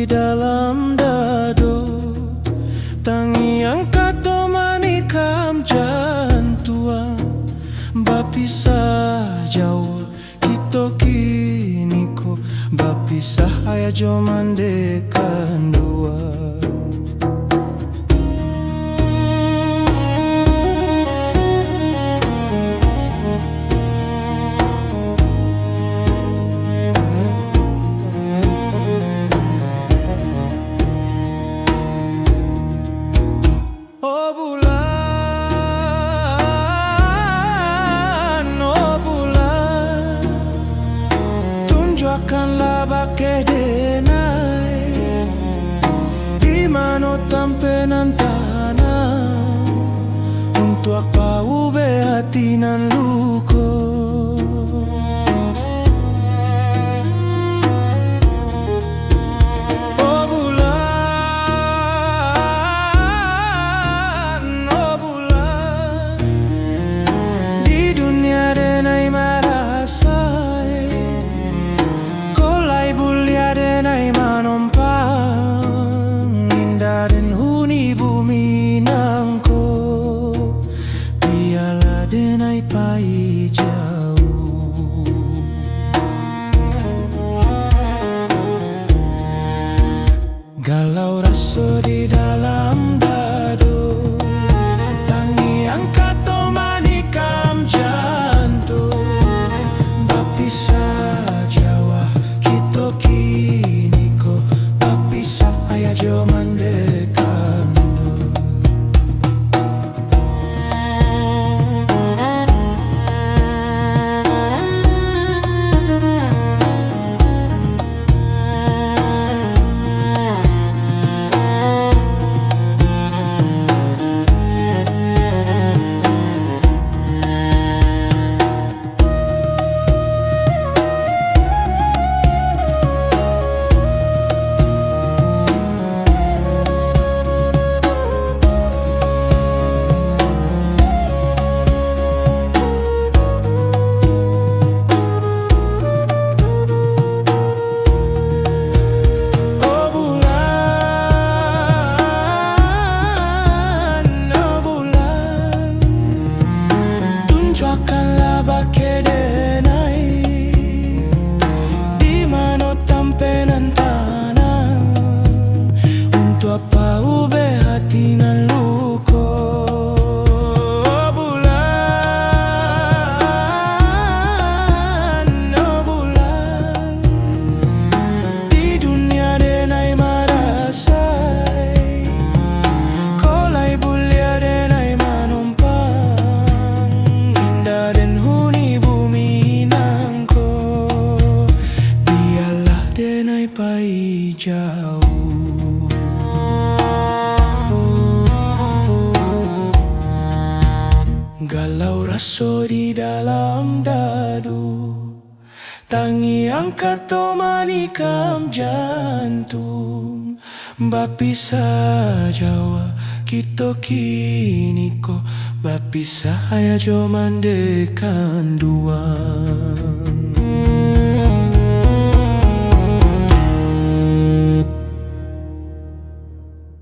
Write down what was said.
di dalam dado, tangi angkat manikam jantua, bapisah Jawa kita kini ko, bapisah ayah jo mandekan dua. Tunjukkanlah bagai denai di mana tampenan tanah, untuk apa ube hati nan luko. Oh bulan, di dunia denai marasa, denai manompang indah dan huni bumi nangko, biarlah denai pai jauh. Galau rasa di dalam dado, tangi angkat manikam jantung, bapisah Jawa kita kini ko, bapisah ayah jo mandekan do. Tunjukkanlah bagai denai di mana tampenan tanah, untuk apa ube hati nan luko. Oh bulan, di dunia denai marasai, kolai bulia denai manompang dan huni bumi nangko, biarlah denai pai jauh. Galau rasa di dalam dado, tangi angkat manikam jantung, bapisah Jawa kita kini ko, bapisah ayah jo mandekan dua.